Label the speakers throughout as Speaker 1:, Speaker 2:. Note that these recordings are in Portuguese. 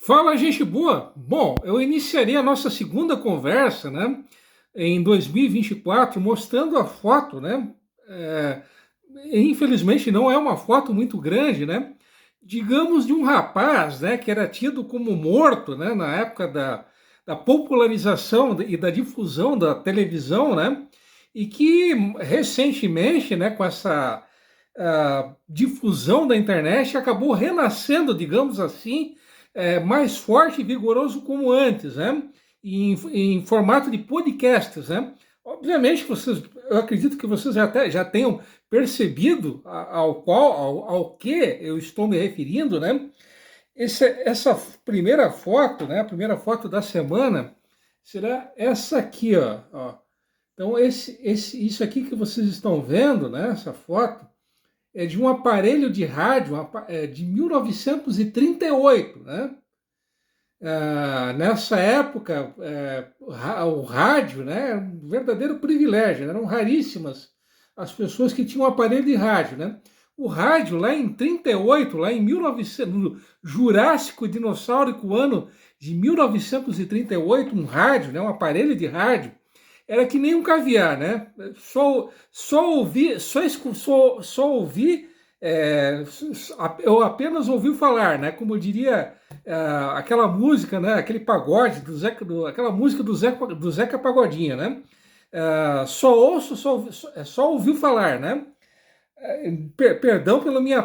Speaker 1: Fala, gente boa! Bom, eu iniciaria a nossa segunda conversa, né, em 2024, mostrando a foto, né? é, Infelizmente não é uma foto muito grande, né? Digamos de um rapaz, né, que era tido como morto, né, na época da popularização e da difusão da televisão, né? E que recentemente, né, com essa difusão da internet, acabou renascendo, digamos assim, mais forte e vigoroso como antes, né? Em formato de podcasts, né? Obviamente, eu acredito que vocês já tenham percebido ao que eu estou me referindo, né? Essa primeira foto, né? A primeira foto da semana será essa aqui, ó. Então, isso aqui que vocês estão vendo, né? Essa foto é de um aparelho de rádio de 1938, né? Nessa época, o rádio, né, era um verdadeiro privilégio, eram raríssimas as pessoas que tinham aparelho de rádio, né? O rádio, lá em 38, lá em 1900, no Jurássico Dinossaurico ano de 1938, um rádio, né, um aparelho de rádio, era que nem um caviar, né? Só ouvi, eu apenas ouvi falar, né? Como diria aquela música, né? Aquele pagode aquela música do Zeca Pagodinha, né? Só ouço, só ouviu falar, né? Perdão pela minha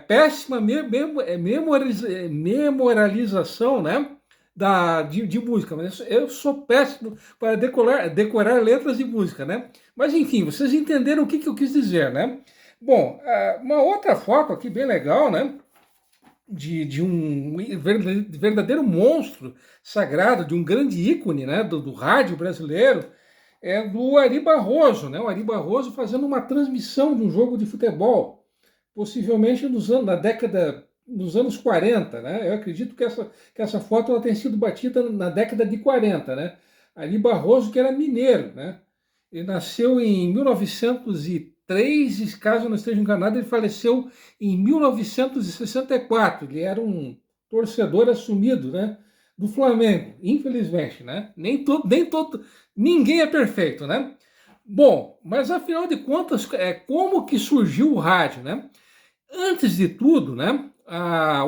Speaker 1: péssima memorialização, né? De música, mas eu sou péssimo para decorar letras de música, né? Mas enfim, vocês entenderam o que eu quis dizer, né? Bom, uma outra foto aqui bem legal, né? De um verdadeiro monstro sagrado, de um grande ícone, né? Do rádio brasileiro, é do Ari Barroso, né? O Ari Barroso fazendo uma transmissão de um jogo de futebol, possivelmente nos anos 40, né? Eu acredito que essa foto ela tenha sido batida na década de 40, né? Ari Barroso, que era mineiro, né? Ele nasceu em 1903, e caso eu não esteja enganado, ele faleceu em 1964. Ele era um torcedor assumido, né? Do Flamengo, infelizmente, né? Ninguém é perfeito, né? Bom, mas afinal de contas, como que surgiu o rádio, né? Antes de tudo, né?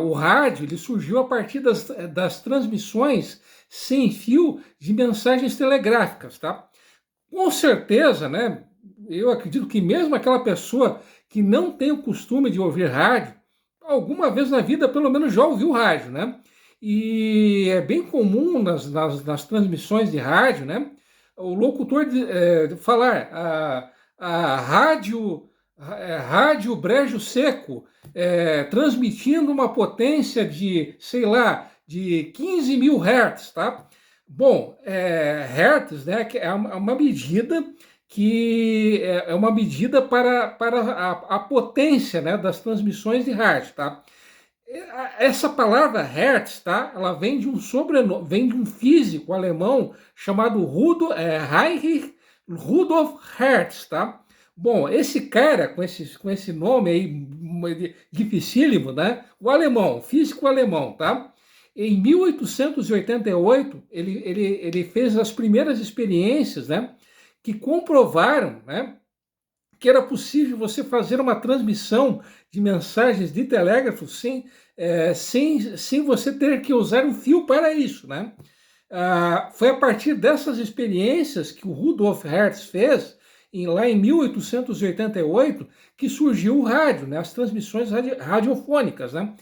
Speaker 1: O rádio ele surgiu a partir das transmissões sem fio de mensagens telegráficas, tá? Com certeza, né? Eu acredito que mesmo aquela pessoa que não tem o costume de ouvir rádio, alguma vez na vida, pelo menos, já ouviu rádio, né? E é bem comum nas transmissões de rádio, né? O locutor falar a rádio Brejo Seco, transmitindo uma potência de, sei lá, de 15 mil hertz, tá? Bom, hertz, né, que é uma medida que é uma medida para a potência, né, das transmissões de rádio, tá? Essa palavra Hertz, tá? Ela vem de um sobrenome, vem de um físico alemão chamado Heinrich Rudolf Hertz, tá? Bom, esse cara com esse nome aí dificílimo, né? O físico alemão, tá? Em 1888, ele fez as primeiras experiências, né? Que comprovaram, né? Que era possível você fazer uma transmissão de mensagens de telégrafo sem você ter que usar um fio para isso, né? Foi a partir dessas experiências que o Rudolf Hertz fez, lá em 1888, que surgiu o rádio, né? As transmissões radiofônicas, né?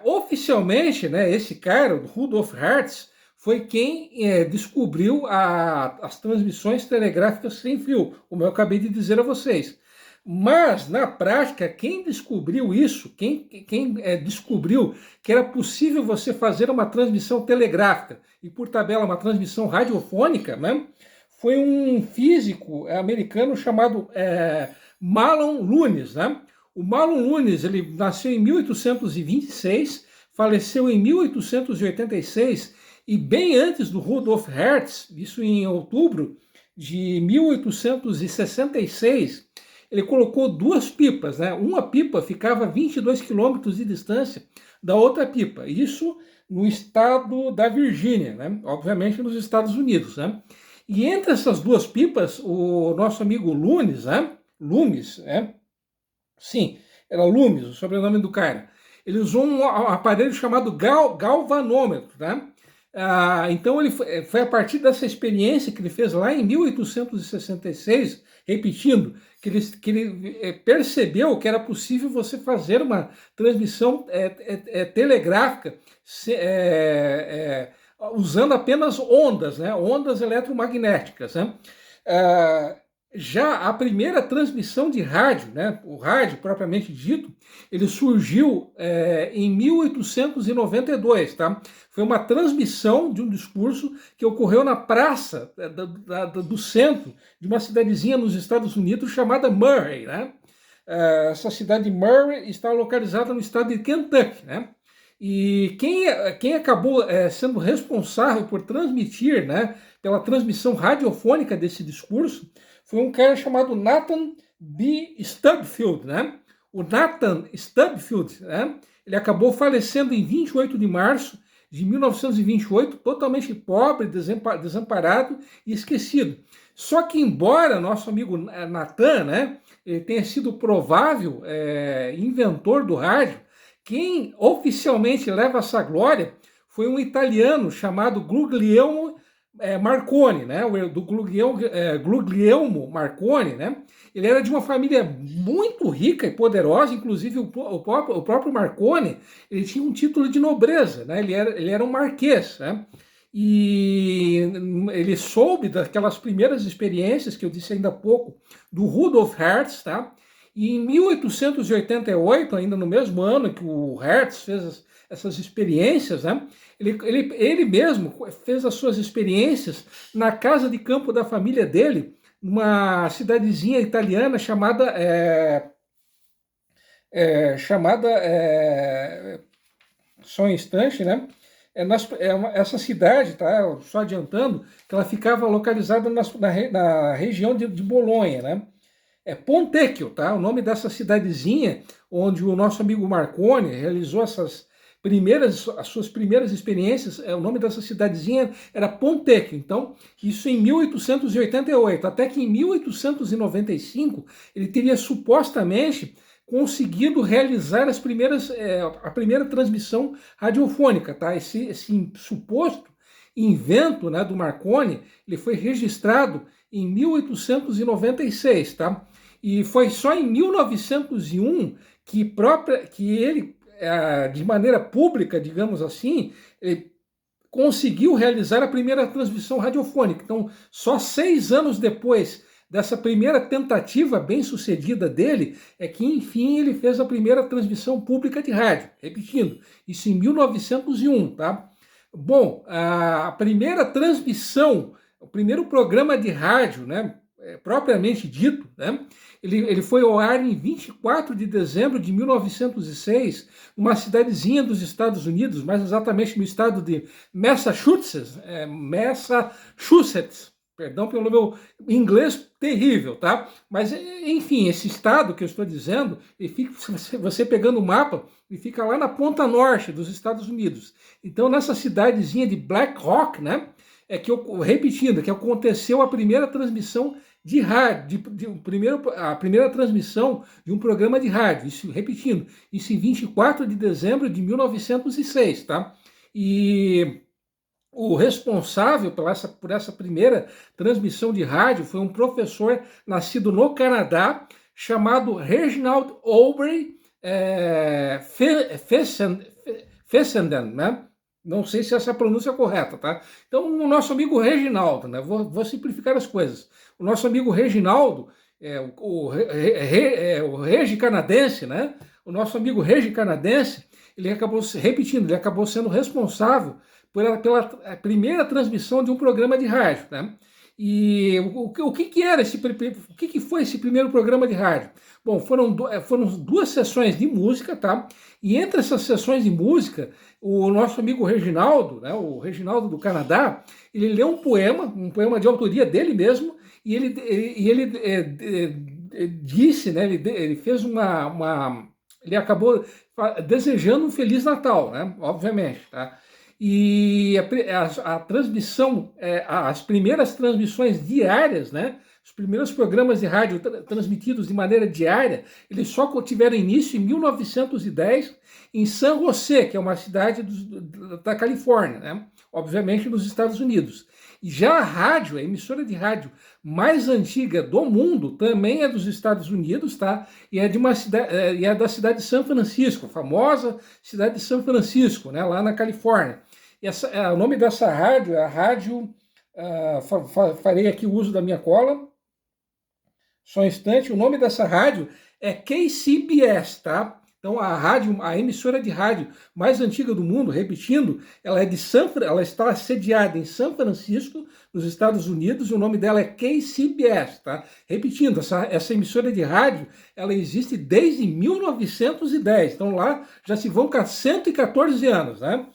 Speaker 1: Oficialmente, né, esse cara, o Rudolf Hertz, foi quem descobriu as transmissões telegráficas sem fio, como eu acabei de dizer a vocês. Mas, na prática, quem descobriu isso, quem descobriu que era possível você fazer uma transmissão telegráfica e, por tabela, uma transmissão radiofônica, né, foi um físico americano chamado Mahlon Lunes, né? O Mahlon Lunes, ele nasceu em 1826, faleceu em 1886, e bem antes do Rudolf Hertz, isso em outubro de 1866, ele colocou duas pipas, né? Uma pipa ficava a 22 quilômetros de distância da outra pipa. Isso no estado da Virgínia, né? Obviamente nos Estados Unidos, né? E entre essas duas pipas, o nosso amigo Lunes, né? Loomis, né? Sim, era Loomis, o sobrenome do cara. Ele usou um aparelho chamado galvanômetro, né? Então ele foi a partir dessa experiência que ele fez lá em 1866, repetindo, que ele percebeu que era possível você fazer uma transmissão telegráfica usando apenas ondas, né? Ondas eletromagnéticas, né? Já a primeira transmissão de rádio, né, o rádio propriamente dito, ele surgiu em 1892, tá? Foi uma transmissão de um discurso que ocorreu na praça do centro de uma cidadezinha nos Estados Unidos chamada Murray, né? Essa cidade de Murray está localizada no estado de Kentucky, né? E quem acabou sendo responsável por transmitir, né, pela transmissão radiofônica desse discurso, foi um cara chamado Nathan B. Stubblefield, né? O Nathan Stubblefield, né? Ele acabou falecendo em 28 de março de 1928, totalmente pobre, desamparado e esquecido. Só que, embora nosso amigo Nathan, né, ele tenha sido provável inventor do rádio, quem oficialmente leva essa glória foi um italiano chamado Guglielmo Marconi, né? Do Guglielmo Marconi, né? Ele era de uma família muito rica e poderosa, inclusive o próprio Marconi, ele tinha um título de nobreza, né? Ele era um marquês, né? E ele soube daquelas primeiras experiências que eu disse ainda há pouco do Rudolf Hertz, tá? E em 1888, ainda no mesmo ano que o Hertz fez essas experiências, né? Ele mesmo fez as suas experiências na casa de campo da família dele, numa cidadezinha italiana chamada só um instante, né? Essa cidade, tá? Só adiantando, que ela ficava localizada na região de Bolonha, né? Pontecchio, tá? O nome dessa cidadezinha onde o nosso amigo Marconi realizou as suas primeiras experiências, o nome dessa cidadezinha era Pontecchio. Então, isso em 1888, até que em 1895 ele teria supostamente conseguido realizar a primeira transmissão radiofônica, tá? Esse suposto invento, né, do Marconi, ele foi registrado em 1896, tá? E foi só em 1901 que ele, de maneira pública, digamos assim, conseguiu realizar a primeira transmissão radiofônica. Então, só 6 anos depois dessa primeira tentativa bem-sucedida dele, é que, enfim, ele fez a primeira transmissão pública de rádio. Repetindo, isso em 1901, tá? Bom, a primeira transmissão, o primeiro programa de rádio, né, propriamente dito, né, ele foi ao ar em 24 de dezembro de 1906, numa cidadezinha dos Estados Unidos, mais exatamente no estado de Massachusetts, perdão pelo meu inglês terrível, tá? Mas, enfim, esse estado que eu estou dizendo, você pegando o mapa, ele fica lá na ponta norte dos Estados Unidos. Então, nessa cidadezinha de Black Rock, né, repetindo, que aconteceu a primeira transmissão de rádio, a primeira transmissão de um programa de rádio, isso, repetindo, isso em 24 de dezembro de 1906, tá? E o responsável por essa primeira transmissão de rádio foi um professor nascido no Canadá, chamado Reginald Aubrey Fessenden, né? Não sei se essa é a pronúncia correta, tá? Então, o nosso amigo Reginaldo, né? Vou simplificar as coisas. O nosso amigo Reginaldo, o Regi canadense, né? O nosso amigo Regi canadense, ele acabou sendo responsável pela primeira transmissão de um programa de rádio, né? E o que era o que foi esse primeiro programa de rádio? Bom, foram 2 sessões de música, tá? E entre essas sessões de música, o nosso amigo Reginaldo, né, o Reginaldo do Canadá, ele leu um poema de autoria dele mesmo, e ele disse, né, ele fez ele acabou desejando um Feliz Natal, né? Obviamente, tá? E a transmissão, as primeiras transmissões diárias, né? Os primeiros programas de rádio transmitidos de maneira diária, eles só tiveram início em 1910 em San José, que é uma cidade da Califórnia, né? Obviamente nos Estados Unidos. E já a rádio, a emissora de rádio mais antiga do mundo, também é dos Estados Unidos, tá? E é de uma cidade, e é da cidade de São Francisco, a famosa cidade de São Francisco, né? Lá na Califórnia. E o nome dessa rádio é a rádio. Farei aqui o uso da minha cola. Só um instante. O nome dessa rádio é KCBS, tá? Então a emissora de rádio mais antiga do mundo, repetindo, ela está sediada em São Francisco, nos Estados Unidos, e o nome dela é KCBS, tá? Repetindo, essa emissora de rádio, ela existe desde 1910, então lá já se vão 114 anos, né?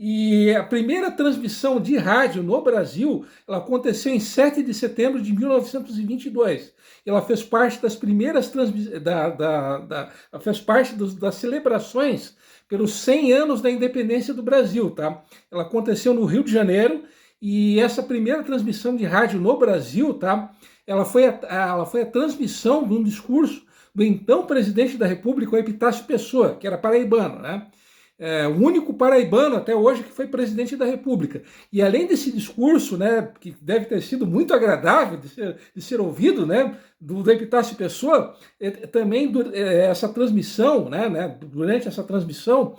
Speaker 1: E a primeira transmissão de rádio no Brasil, ela aconteceu em 7 de setembro de 1922. Ela fez parte das primeiras fez parte das celebrações pelos 100 anos da independência do Brasil, tá? Ela aconteceu no Rio de Janeiro e essa primeira transmissão de rádio no Brasil, tá? Ela foi a transmissão de um discurso do então presidente da República, o Epitácio Pessoa, que era paraibano, né? O único paraibano até hoje que foi presidente da República. E além desse discurso, né, que deve ter sido muito agradável de ser ouvido, né, do Epitácio Pessoa, também essa transmissão, durante essa transmissão,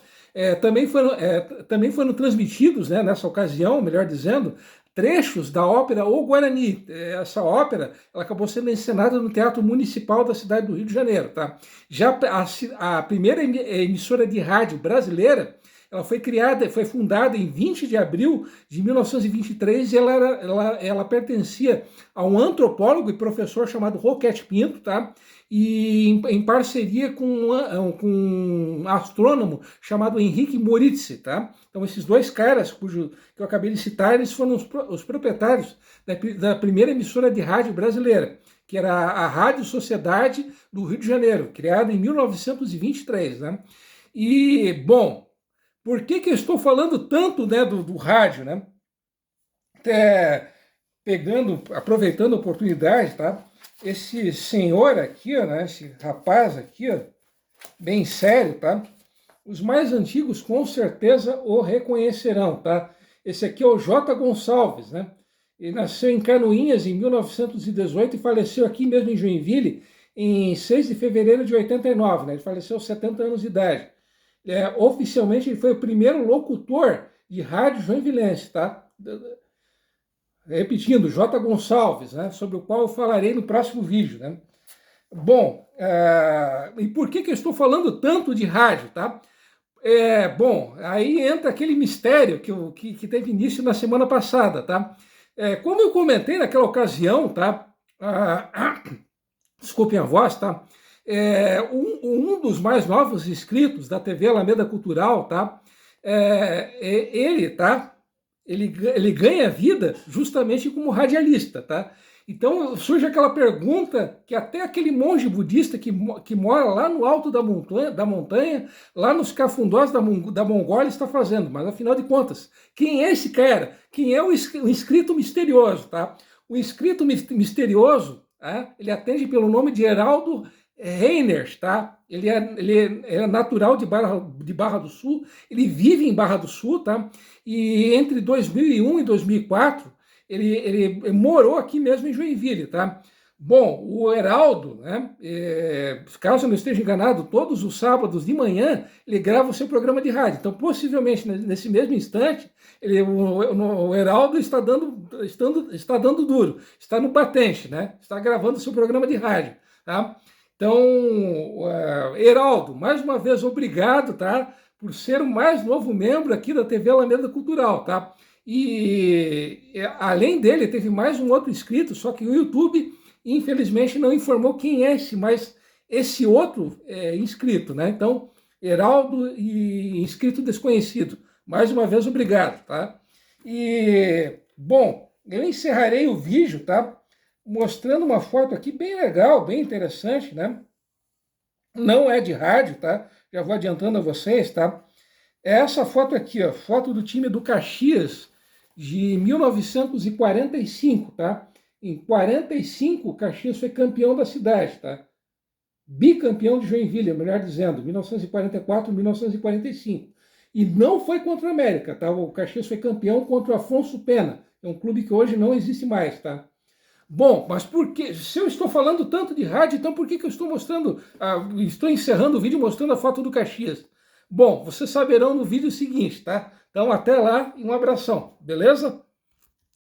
Speaker 1: também foram transmitidos, né, nessa ocasião, melhor dizendo, trechos da ópera O Guarani. Essa ópera ela acabou sendo encenada no Teatro Municipal da cidade do Rio de Janeiro. Tá? Já a primeira emissora de rádio brasileira, ela foi fundada em 20 de abril de 1923 e ela pertencia a um antropólogo e professor chamado Roquete Pinto, tá? E em parceria com um astrônomo chamado Henrique Moritz, tá? Então esses dois caras, que eu acabei de citar, eles foram os proprietários da primeira emissora de rádio brasileira, que era a Rádio Sociedade do Rio de Janeiro, criada em 1923, né? E, bom, por que eu estou falando tanto, né, do rádio, né? Aproveitando a oportunidade, tá? Esse senhor aqui, né, esse rapaz aqui, ó, bem sério, tá? Os mais antigos com certeza o reconhecerão, tá? Esse aqui é o J. Gonçalves, né? Ele nasceu em Canoinhas em 1918 e faleceu aqui mesmo em Joinville em 6 de fevereiro de 89, né? Ele faleceu aos 70 anos de idade. Oficialmente ele foi o primeiro locutor de rádio joinvilense, tá? Repetindo, J. Gonçalves, né? Sobre o qual eu falarei no próximo vídeo, né? Bom, e por que eu estou falando tanto de rádio, tá? Bom, aí entra aquele mistério que teve início na semana passada, tá? Como eu comentei naquela ocasião, tá? Desculpem a voz, tá? Um dos mais novos inscritos da TV Alameda Cultural, tá? Ele, tá? Ele ganha vida justamente como radialista, tá? Então surge aquela pergunta que até aquele monge budista que mora lá no alto da montanha, lá nos cafundós da Mongólia está fazendo. Mas afinal de contas, quem é esse cara? Quem é o inscrito misterioso, tá? O inscrito misterioso, tá? Ele atende pelo nome de Heraldo Reiners, tá? Ele é natural de Barra do Sul, ele vive em Barra do Sul, tá? E entre 2001 e 2004, ele morou aqui mesmo em Joinville, tá? Bom, o Heraldo, né, caso eu não esteja enganado, todos os sábados de manhã ele grava o seu programa de rádio. Então, possivelmente, nesse mesmo instante, o Heraldo está dando duro, está no batente, né? Está gravando o seu programa de rádio, tá? Então, Heraldo, mais uma vez, obrigado, tá? Por ser o mais novo membro aqui da TV Alameda Cultural, tá? E além dele, teve mais um outro inscrito, só que o YouTube, infelizmente, não informou quem é esse outro inscrito, né? Então, Heraldo e inscrito desconhecido, mais uma vez, obrigado, tá? E, bom, eu encerrarei o vídeo, tá? Mostrando uma foto aqui bem legal, bem interessante, né? Não é de rádio, tá? já vou adiantando a vocês, tá? É essa foto aqui, ó, foto do time do Caxias de 1945, tá? Em 45, o Caxias foi campeão da cidade, tá? Bicampeão de Joinville, melhor dizendo, 1944, 1945. E não foi contra o América, tá? O Caxias foi campeão contra o Afonso Pena, é um clube que hoje não existe mais, tá? Bom, mas por que, se eu estou falando tanto de rádio, então por que eu estou mostrando, estou encerrando o vídeo mostrando a foto do Caxias? Bom, vocês saberão no vídeo seguinte, tá? Então até lá e um abração, beleza?